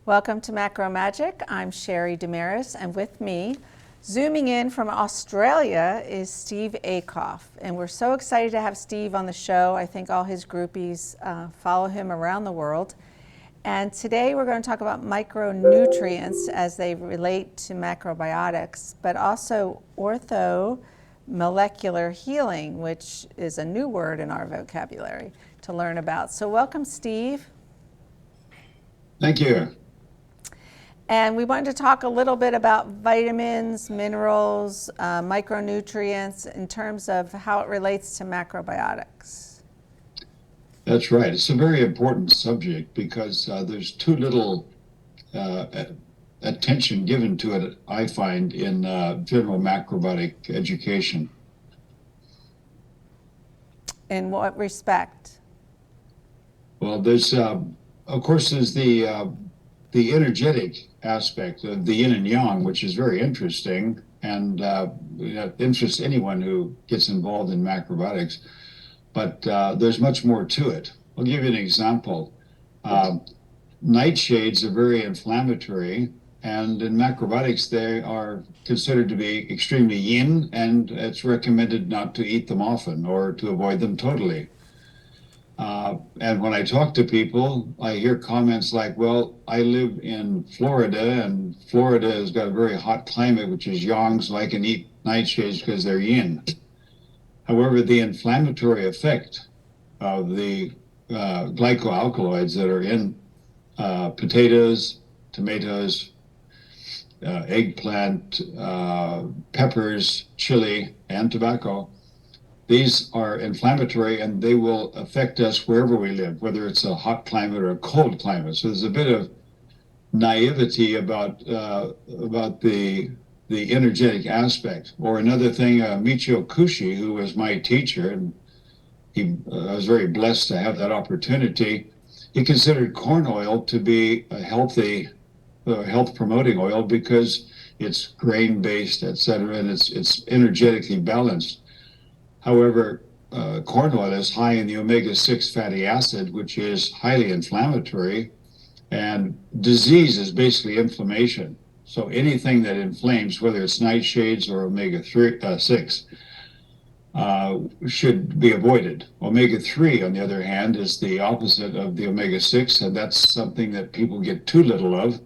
Welcome to Macro Magic. I'm Sherry Damaris, and with me, zooming in from Australia, is Steve Acuff. And we're so excited to have Steve on the show. I think all his groupies follow him around the world. And today we're going to talk about micronutrients as they relate to macrobiotics, but also orthomolecular healing, which is a new word in our vocabulary to learn about. So welcome, Steve. Thank you. And we wanted to talk a little bit about vitamins, minerals, micronutrients in terms of how it relates to macrobiotics. That's right. It's a very important subject because there's too little attention given to it, I find, in general macrobiotic education. In what respect? Well, there's, of course, there's the energetic aspect of the yin and yang, which is very interesting and interests anyone who gets involved in macrobiotics. But there's much more to it. I'll give you an example. Nightshades are very inflammatory, and in macrobiotics, they are considered to be extremely yin, and it's recommended not to eat them often or to avoid them totally. And when I talk to people, I hear comments like, well, I live in Florida, and Florida has got a very hot climate, which is yang, so I can eat nightshades because they're yin. However, the inflammatory effect of the glycoalkaloids that are in potatoes, tomatoes, eggplant, peppers, chili, and tobacco, these are inflammatory, and they will affect us wherever we live, whether it's a hot climate or a cold climate. So there's a bit of naivety about the energetic aspect. Or another thing, Michio Kushi, who was my teacher, and I was very blessed to have that opportunity. He considered corn oil to be a healthy, health-promoting oil because it's grain-based, et cetera, and it's energetically balanced. However, corn oil is high in the omega-6 fatty acid, which is highly inflammatory, and disease is basically inflammation. So anything that inflames, whether it's nightshades or omega-6, should be avoided. Omega-3, on the other hand, is the opposite of the omega-6, and that's something that people get too little of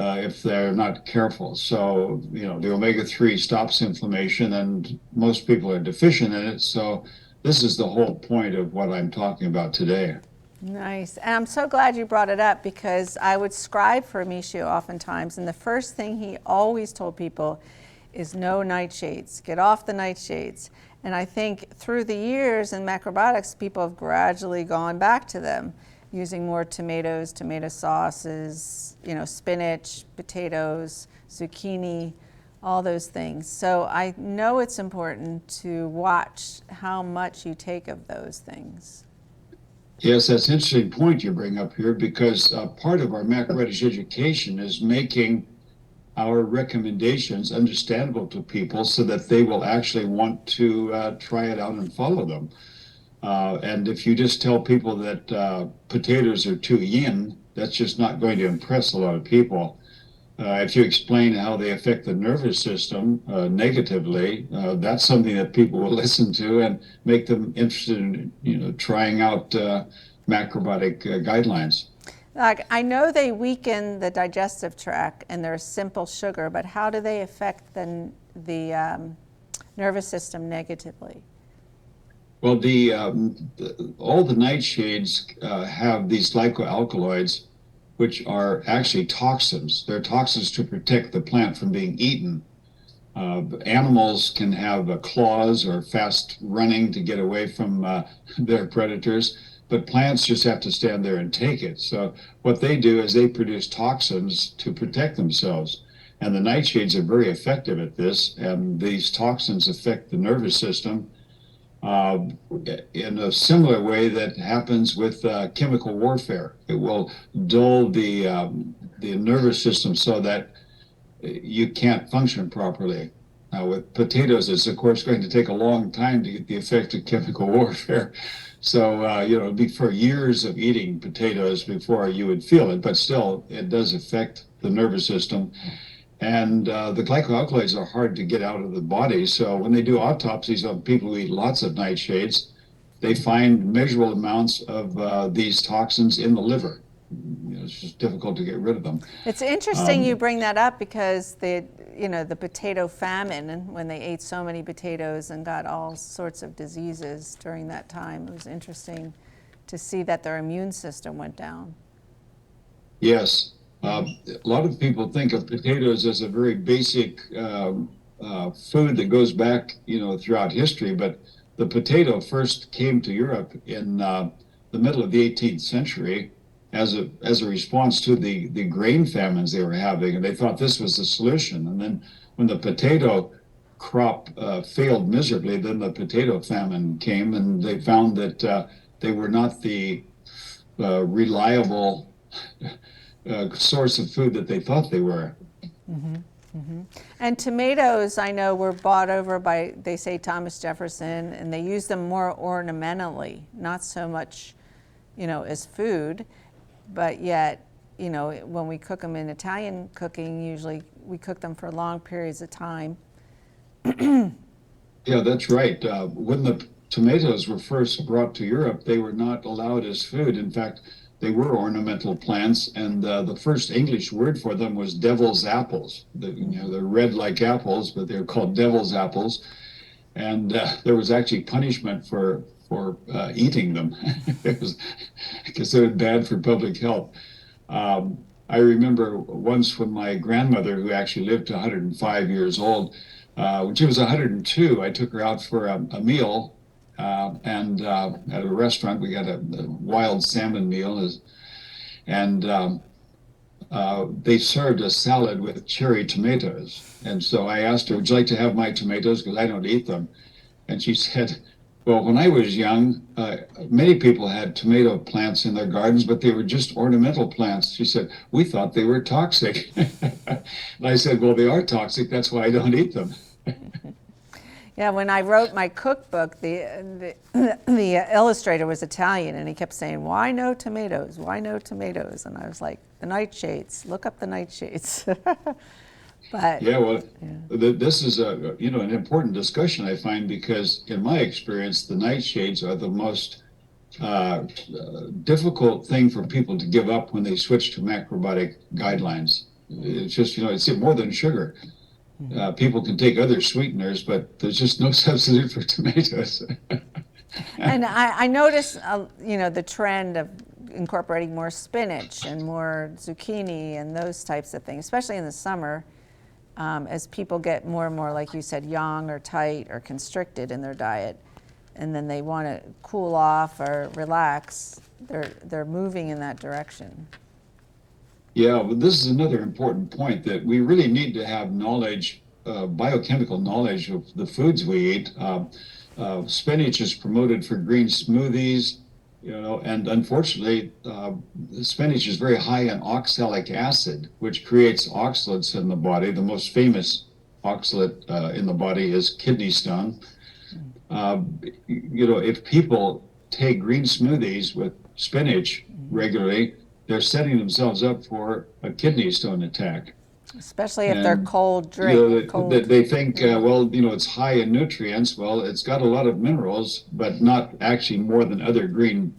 if they're not careful. So, the omega-3 stops inflammation, and most people are deficient in it. So this is the whole point of what I'm talking about today. Nice. And I'm so glad you brought it up because I would scribe for Michio oftentimes, and the first thing he always told people is no nightshades. Get off the nightshades. And I think through the years in macrobiotics, people have gradually gone back to them, using more tomatoes, tomato sauces, spinach, potatoes, zucchini, all those things. So I know it's important to watch how much you take of those things. Yes, that's an interesting point you bring up here because part of our macrobiotics education is making our recommendations understandable to people so that they will actually want to try it out and follow them. And if you just tell people that potatoes are too yin, that's just not going to impress a lot of people. If you explain how they affect the nervous system negatively, that's something that people will listen to and make them interested in, trying out macrobiotic guidelines. I know they weaken the digestive tract and they're simple sugar, but how do they affect the nervous system negatively? Well, all the nightshades have these glycoalkaloids, which are actually toxins. They're toxins to protect the plant from being eaten. Animals can have claws or fast running to get away from their predators, but plants just have to stand there and take it. So what they do is they produce toxins to protect themselves. And the nightshades are very effective at this, and these toxins affect the nervous system in a similar way that happens with chemical warfare. It will dull the nervous system so that you can't function properly. Now, with potatoes, it's of course going to take a long time to get the effect of chemical warfare. So, it'd be for years of eating potatoes before you would feel it, but still, it does affect the nervous system. And the glycoalkaloids are hard to get out of the body. So when they do autopsies on people who eat lots of nightshades, they find measurable amounts of these toxins in the liver. It's just difficult to get rid of them. It's interesting you bring that up because the potato famine, and when they ate so many potatoes and got all sorts of diseases during that time, it was interesting to see that their immune system went down. Yes. A lot of people think of potatoes as a very basic food that goes back, throughout history, but the potato first came to Europe in the middle of the 18th century as a response to the grain famines they were having, and they thought this was the solution. And then when the potato crop failed miserably, then the potato famine came, and they found that they were not the reliable source of food that they thought they were. Mm-hmm. Mm-hmm. And tomatoes, I know, were bought over by, they say, Thomas Jefferson, and they use them more ornamentally, not so much, as food, but yet, when we cook them in Italian cooking, usually we cook them for long periods of time. Yeah, that's right. When the tomatoes were first brought to Europe, they were not allowed as food. In fact, they were ornamental plants, and the first English word for them was devil's apples. They're red like apples, but they're called devil's apples. And there was actually punishment for eating them. It was considered bad for public health. I remember once when my grandmother, who actually lived to 105 years old, when she was 102, I took her out for a meal. And at a restaurant, we got a wild salmon meal, and they served a salad with cherry tomatoes. And so I asked her, "Would you like to have my tomatoes? Because I don't eat them." And she said, "Well, when I was young, many people had tomato plants in their gardens, but they were just ornamental plants." She said, "We thought they were toxic." And I said, "Well, they are toxic. That's why I don't eat them." Yeah, when I wrote my cookbook, the illustrator was Italian, and he kept saying, "Why no tomatoes? Why no tomatoes?" And I was like, "The nightshades. Look up the nightshades." But yeah, well, this is an important discussion, I find, because in my experience, the nightshades are the most difficult thing for people to give up when they switch to macrobiotic guidelines. It's just, it's more than sugar. People can take other sweeteners, but there's just no substitute for tomatoes. And I notice, the trend of incorporating more spinach and more zucchini and those types of things, especially in the summer, as people get more and more, like you said, young or tight or constricted in their diet, and then they want to cool off or relax. They're moving in that direction. Yeah, but this is another important point, that we really need to have knowledge, biochemical knowledge of the foods we eat. Spinach is promoted for green smoothies, and unfortunately, spinach is very high in oxalic acid, which creates oxalates in the body. The most famous oxalate in the body is kidney stone. If people take green smoothies with spinach regularly, they're setting themselves up for a kidney stone attack. Especially if they're cold drink. They think, it's high in nutrients. Well, it's got a lot of minerals, but not actually more than other green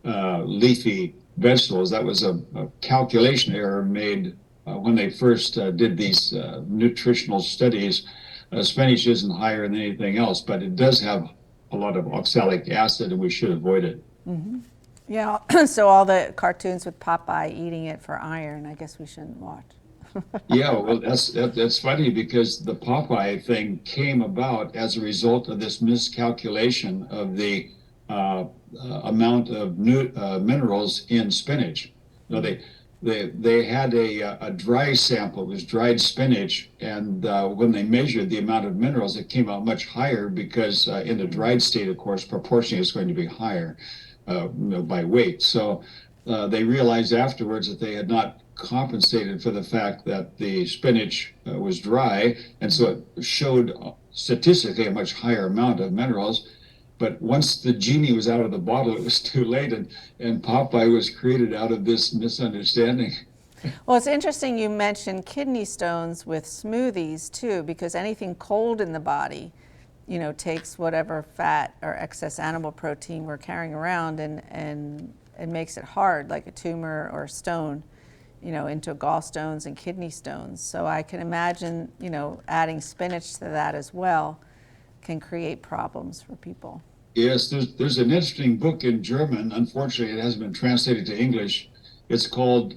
leafy vegetables. That was a calculation error made when they first did these nutritional studies. Spinach isn't higher than anything else, but it does have a lot of oxalic acid, and we should avoid it. Mm-hmm. Yeah, so all the cartoons with Popeye eating it for iron, I guess we shouldn't watch. Yeah, well, that's funny, because the Popeye thing came about as a result of this miscalculation of the amount of minerals in spinach. They had a dry sample. It was dried spinach, and when they measured the amount of minerals, it came out much higher, because in the dried state, of course, proportionally it's going to be higher by weight. So they realized afterwards that they had not compensated for the fact that the spinach was dry, and so it showed statistically a much higher amount of minerals. But once the genie was out of the bottle, it was too late, and Popeye was created out of this misunderstanding. Well, it's interesting you mentioned kidney stones with smoothies too, because anything cold in the body, takes whatever fat or excess animal protein we're carrying around and makes it hard, like a tumor or a stone, into gallstones and kidney stones. So I can imagine, adding spinach to that as well can create problems for people. Yes, there's an interesting book in German. Unfortunately, it hasn't been translated to English. It's called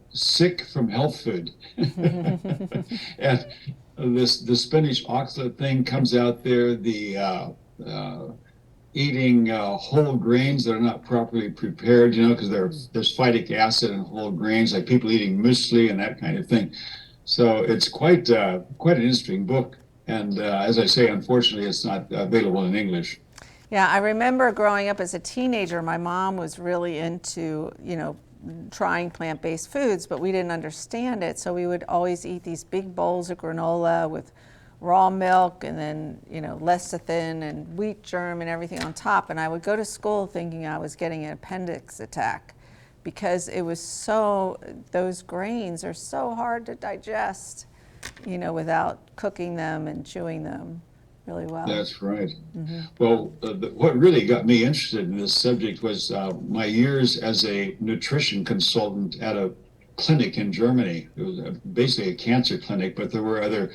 "Sick from Health Food," and the spinach oxalate thing comes out there. The eating whole grains that are not properly prepared, because there's phytic acid in whole grains, like people eating muesli and that kind of thing. So it's quite an interesting book. And as I say, unfortunately, it's not available in English. Yeah, I remember growing up as a teenager, my mom was really into, trying plant-based foods, but we didn't understand it. So we would always eat these big bowls of granola with raw milk and then, lecithin and wheat germ and everything on top. And I would go to school thinking I was getting an appendix attack because those grains are so hard to digest, without cooking them and chewing them really well. That's right. Well, what really got me interested in this subject was my years as a nutrition consultant at a clinic in Germany. It was basically a cancer clinic, but there were other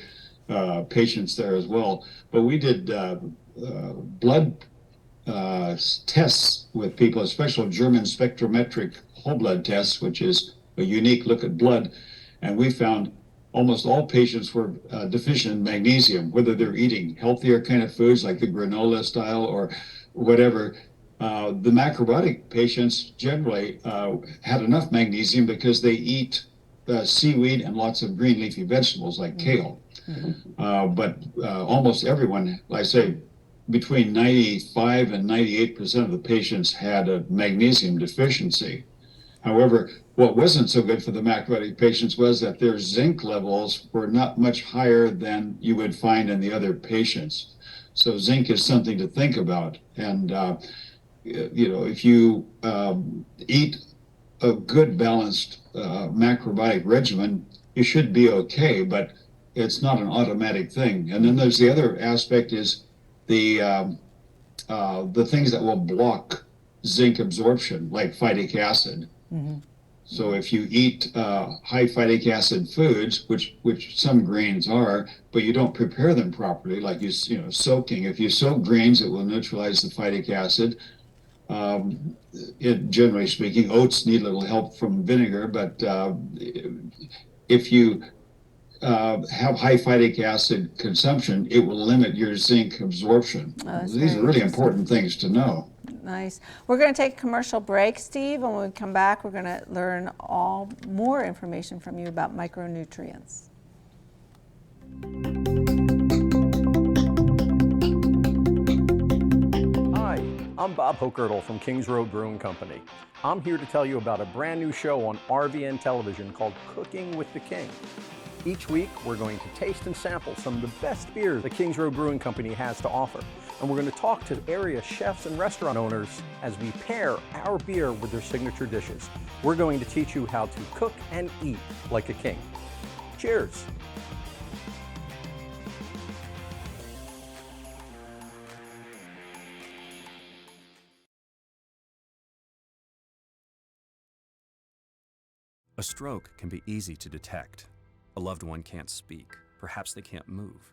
patients there as well. But we did blood tests with people, a special German spectrometric whole blood test, which is a unique look at blood. And we found almost all patients were deficient in magnesium, whether they're eating healthier kind of foods like the granola style or whatever. The macrobiotic patients generally had enough magnesium because they eat seaweed and lots of green leafy vegetables like kale. But almost everyone, like I say, between 95 and 98% of the patients had a magnesium deficiency. However, what wasn't so good for the macrobiotic patients was that their zinc levels were not much higher than you would find in the other patients. So zinc is something to think about. And, if you eat a good balanced macrobiotic regimen, you should be okay, but it's not an automatic thing. And then there's the other aspect is the things that will block zinc absorption, like phytic acid. So if you eat high phytic acid foods, which some grains are, but you don't prepare them properly, like soaking. If you soak grains, it will neutralize the phytic acid. Generally speaking, oats need a little help from vinegar, but if you have high phytic acid consumption, it will limit your zinc absorption. These are really important things to know. Nice. We're going to take a commercial break, Steve, and when we come back, we're going to learn more information from you about micronutrients. Hi, I'm Bob Hochgertel from Kings Road Brewing Company. I'm here to tell you about a brand new show on RVN television called Cooking with the King. Each week, we're going to taste and sample some of the best beers the Kings Road Brewing Company has to offer. And we're going to talk to area chefs and restaurant owners as we pair our beer with their signature dishes. We're going to teach you how to cook and eat like a king. Cheers. A stroke can be easy to detect. A loved one can't speak, perhaps they can't move.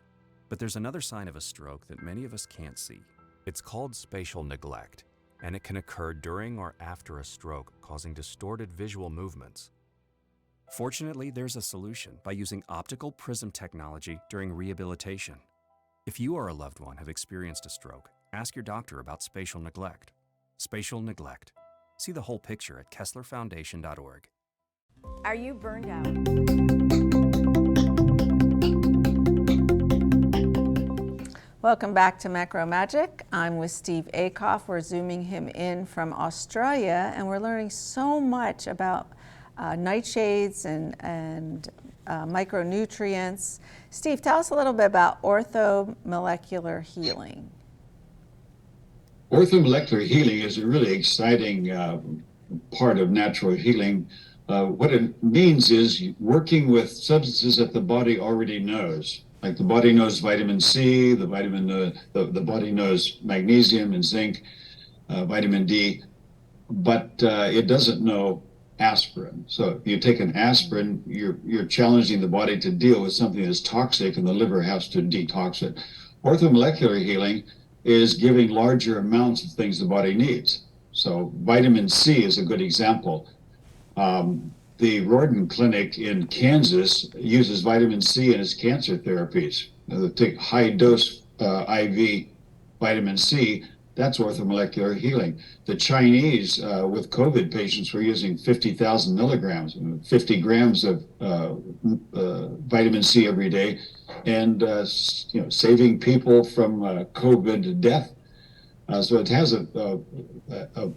But there's another sign of a stroke that many of us can't see. It's called spatial neglect, and it can occur during or after a stroke, causing distorted visual movements. Fortunately, there's a solution by using optical prism technology during rehabilitation. If you or a loved one have experienced a stroke, ask your doctor about spatial neglect. Spatial neglect. See the whole picture at KesslerFoundation.org. Are you burned out? Welcome back to Macro Magic. I'm with Steve Acuff. We're zooming him in from Australia, and we're learning so much about nightshades and micronutrients. Steve, tell us a little bit about orthomolecular healing. Orthomolecular healing is a really exciting part of natural healing. What it means is working with substances that the body already knows. Like the body knows vitamin C, the body knows magnesium and zinc, vitamin D, but it doesn't know aspirin. So if you take an aspirin, you're challenging the body to deal with something that's toxic, and the liver has to detox it. Orthomolecular healing is giving larger amounts of things the body needs. So vitamin C is a good example. The Rorton Clinic in Kansas uses vitamin C in its cancer therapies. They take high dose IV vitamin C. That's orthomolecular healing. The Chinese with COVID patients were using 50,000 milligrams, 50 grams of vitamin C every day, and saving people from COVID death. So it has a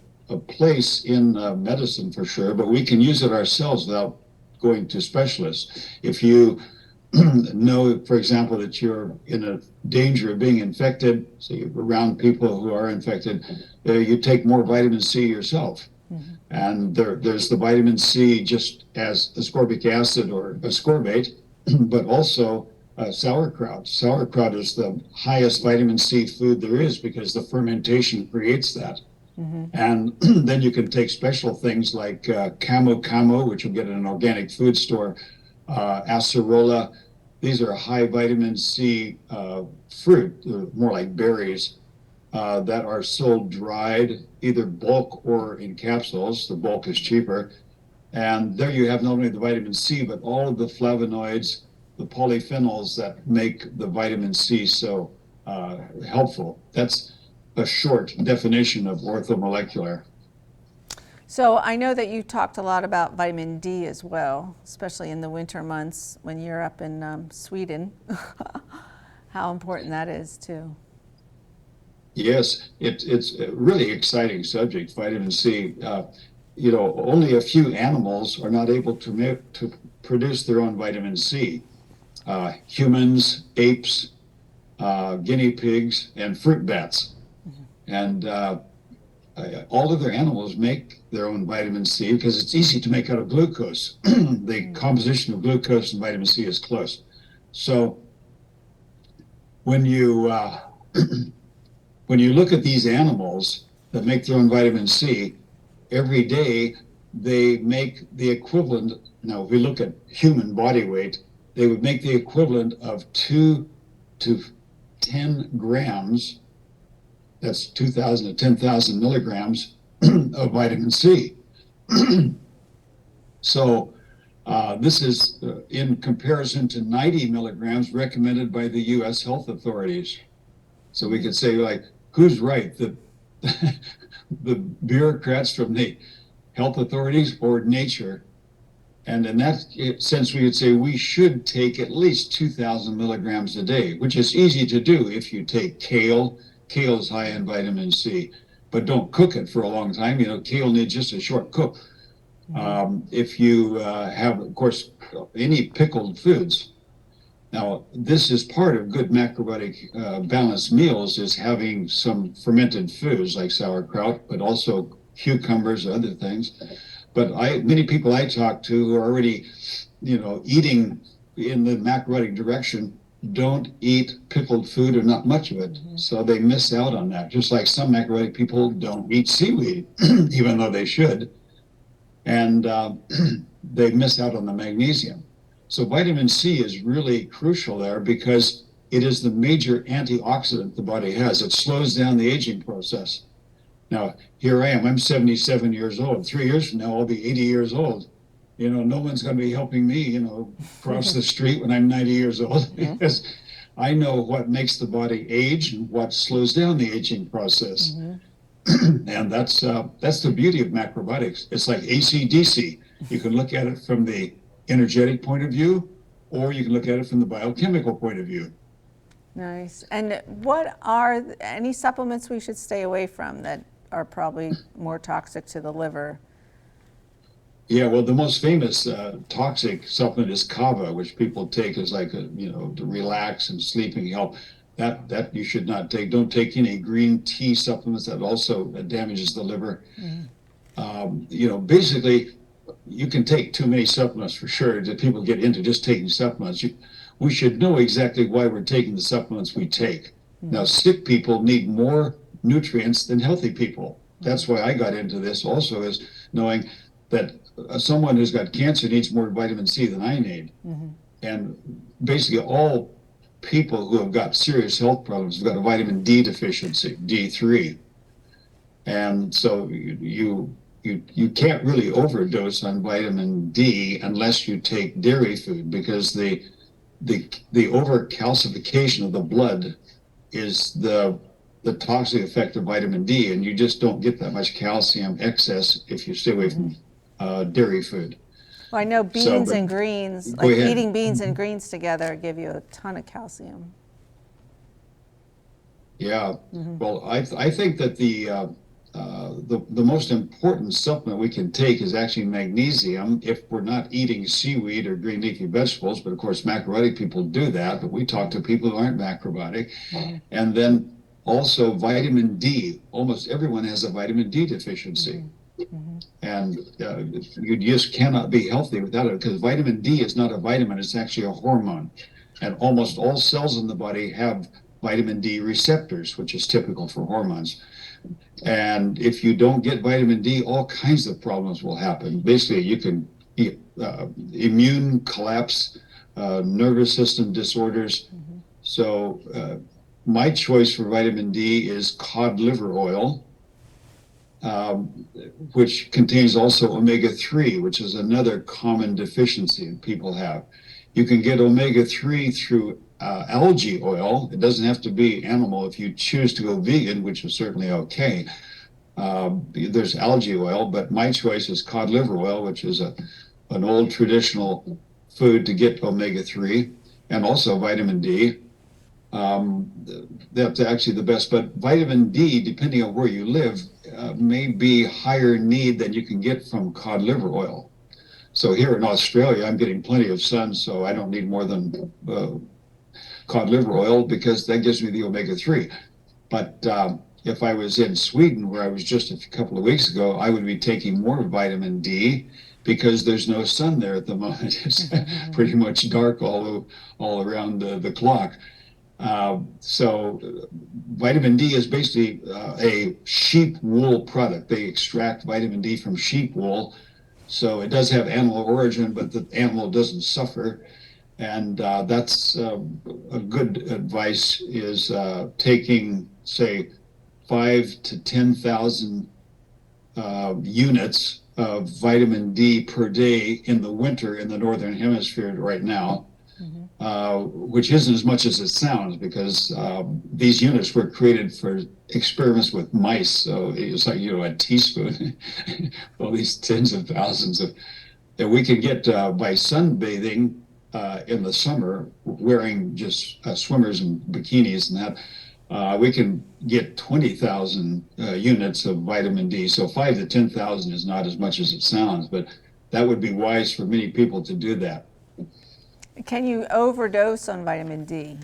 place in medicine for sure, but we can use it ourselves without going to specialists. If you know, for example, that you're in a danger of being infected, so you're around people who are infected, you take more vitamin C yourself. Mm-hmm. And there's the vitamin C just as ascorbic acid or ascorbate, but also sauerkraut. Sauerkraut is the highest vitamin C food there is because the fermentation creates that. Mm-hmm. And then you can take special things like camo, which you'll get in an organic food store, acerola. These are high vitamin C fruit, more like berries, that are sold dried, either bulk or in capsules. The bulk is cheaper. And there you have not only the vitamin C, but all of the flavonoids, the polyphenols that make the vitamin C so helpful. That's a short definition of orthomolecular. So I know that you talked a lot about vitamin D as well, especially in the winter months when you're up in Sweden. How important that is too. Yes, it's a really exciting subject, vitamin C. Only a few animals are not able to produce their own vitamin C. Humans, apes, guinea pigs, and fruit bats. Mm-hmm. And all other animals make their own vitamin C because it's easy to make out of glucose. The composition of glucose and vitamin C is close. So when you look at these animals that make their own vitamin C, every day they make the equivalent. Now, if we look at human body weight, they would make the equivalent of 2 to 10 grams. That's 2,000 to 10,000 milligrams of vitamin C. So this is in comparison to 90 milligrams recommended by the U.S. health authorities. So we could say, like, who's right? The bureaucrats from the health authorities or nature? And in that sense, we would say we should take at least 2,000 milligrams a day, which is easy to do if you take kale. Kale is high in vitamin C, but don't cook it for a long time. Kale needs just a short cook. If you have, of course, any pickled foods. Now, this is part of good macrobiotic balanced meals is having some fermented foods like sauerkraut, but also cucumbers, other things. But many people I talk to who are already, eating in the macrobiotic direction don't eat pickled food or not much of it. Mm-hmm. So they miss out on that. Just like some macrobiotic people don't eat seaweed, even though they should. And they miss out on the magnesium. So vitamin C is really crucial there because it is the major antioxidant the body has. It slows down the aging process. Now, here I am, I'm 77 years old. 3 years from now, I'll be 80 years old. No one's going to be helping me, cross the street when I'm 90 years old because I know what makes the body age and what slows down the aging process. Mm-hmm. And that's the beauty of macrobiotics. It's like AC/DC. You can look at it from the energetic point of view, or you can look at it from the biochemical point of view. Nice. And what are any supplements we should stay away from that are probably more toxic to the liver? Yeah, well, the most famous toxic supplement is kava, which people take as like to relax and sleeping help. that you should not take. Don't take any green tea supplements. That also damages the liver. Basically, you can take too many supplements for sure. That people get into just taking supplements. We should know exactly why we're taking the supplements we take. Now, sick people need more nutrients than healthy people. That's why I got into this also, is knowing that someone who's got cancer needs more vitamin C than I need. And basically all people who have got serious health problems have got a vitamin D deficiency, D3. And so you can't really overdose on vitamin D unless you take dairy food, because the overcalcification of the blood is the toxic effect of vitamin D, and you just don't get that much calcium excess if you stay away from dairy food. Well, I know beans and greens, like ahead. eating beans and greens together, give you a ton of calcium. Yeah. Well, I think that the most important supplement we can take is actually magnesium if we're not eating seaweed or green leafy vegetables. But of course, macrobiotic people do that. But we talk to people who aren't macrobiotic. And then also vitamin D. Almost everyone has a vitamin D deficiency. And you just cannot be healthy without it, because vitamin D is not a vitamin, it's actually a hormone. And almost all cells in the body have vitamin D receptors, which is typical for hormones. And if you don't get vitamin D, all kinds of problems will happen. Basically, you can immune collapse, nervous system disorders. So my choice for vitamin D is cod liver oil, which contains also omega-3, which is another common deficiency that people have. You can get omega-3 through algae oil. It doesn't have to be animal if you choose to go vegan, which is certainly okay. There's algae oil, but my choice is cod liver oil, which is an old traditional food to get omega-3 and also vitamin D. That's actually the best, but vitamin D, depending on where you live, may be higher need than you can get from cod liver oil. So here in Australia, I'm getting plenty of sun, so I don't need more than cod liver oil, because that gives me the omega-3. But if I was in Sweden, where I was just a couple of weeks ago, I would be taking more vitamin D, because there's no sun there at the moment. It's pretty much dark all around the clock. So vitamin D is basically a sheep wool product. They extract vitamin D from sheep wool. So it does have animal origin, but the animal doesn't suffer. And that's a good advice, is taking, say, 5 to 10,000 units of vitamin D per day in the winter in the Northern Hemisphere right now. Which isn't as much as it sounds, because these units were created for experiments with mice. So it's like, a teaspoon, all these tens of thousands that we can get by sunbathing in the summer, wearing just swimmers and bikinis and that. We can get 20,000 units of vitamin D. So 5 to 10,000 is not as much as it sounds, but that would be wise for many people to do that. Can you overdose on vitamin D?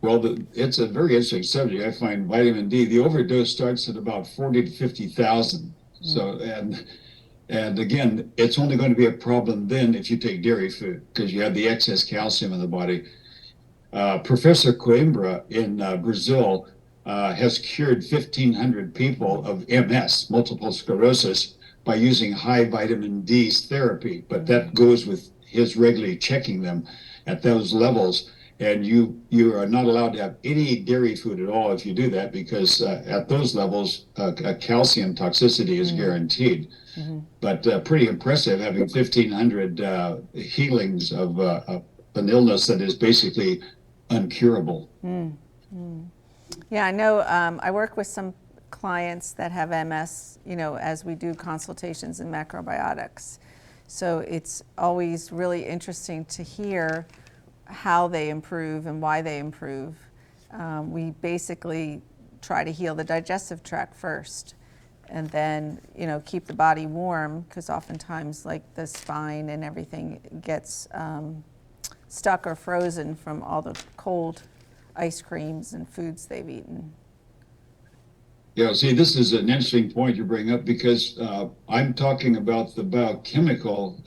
Well, it's a very interesting subject. I find vitamin D, the overdose starts at about 40 to 50,000. So, and again, it's only going to be a problem then if you take dairy food, because you have the excess calcium in the body. Professor Coimbra in Brazil has cured 1,500 people of MS, multiple sclerosis, by using high vitamin D therapy. But that goes with his regularly checking them at those levels. And you are not allowed to have any dairy food at all if you do that, because at those levels, a calcium toxicity is guaranteed. But pretty impressive, having 1,500 healings of an illness that is basically uncurable. Yeah, I know. I work with some clients that have MS, as we do consultations in macrobiotics. So it's always really interesting to hear how they improve and why they improve. We basically try to heal the digestive tract first, and then keep the body warm, because oftentimes like the spine and everything gets stuck or frozen from all the cold ice creams and foods they've eaten. Yeah, see, this is an interesting point you bring up because I'm talking about the biochemical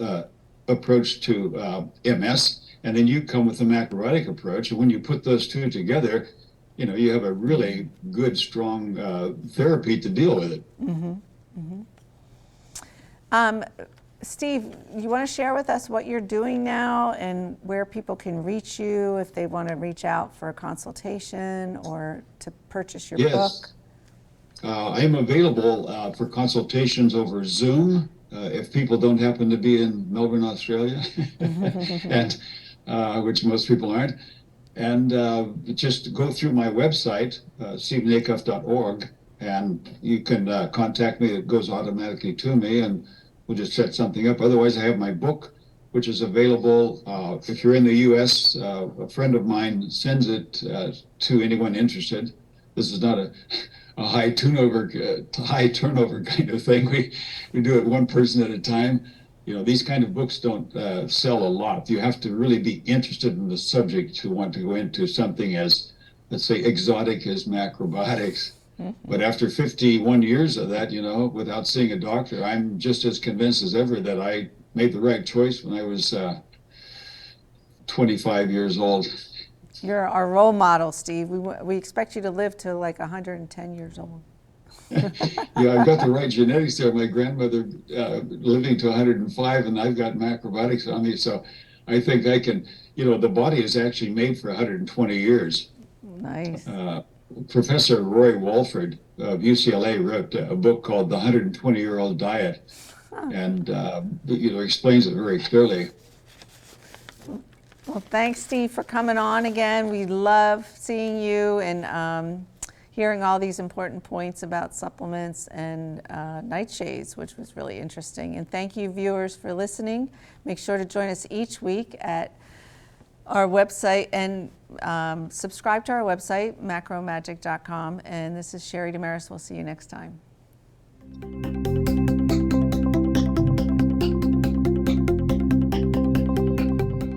approach to MS, and then you come with the macrobiotic approach. And when you put those two together, you have a really good, strong therapy to deal with it. Steve, you want to share with us what you're doing now and where people can reach you if they want to reach out for a consultation or to purchase your book? I am available for consultations over Zoom if people don't happen to be in Melbourne, Australia, and which most people aren't. And just go through my website, stevenacuff.org, and you can contact me. It goes automatically to me, and we'll just set something up. Otherwise, I have my book, which is available. If you're in the U.S., a friend of mine sends it to anyone interested. This is not a high turnover kind of thing. We do it one person at a time. These kind of books don't sell a lot. You have to really be interested in the subject to want to go into something as, let's say, exotic as macrobiotics. But after 51 years of that, without seeing a doctor, I'm just as convinced as ever that I made the right choice when I was 25 years old. You're our role model, Steve. We expect you to live to like 110 years old. Yeah, I've got the right genetics there. My grandmother living to 105, and I've got macrobiotics on me. So I think I can, the body is actually made for 120 years. Nice. Professor Roy Walford of UCLA wrote a book called The 120-Year-Old Diet, and explains it very clearly. Well, thanks, Steve, for coming on again. We love seeing you and hearing all these important points about supplements and nightshades, which was really interesting. And thank you, viewers, for listening. Make sure to join us each week at our website and subscribe to our website, macromagic.com. And this is Sherry Damaris. We'll see you next time.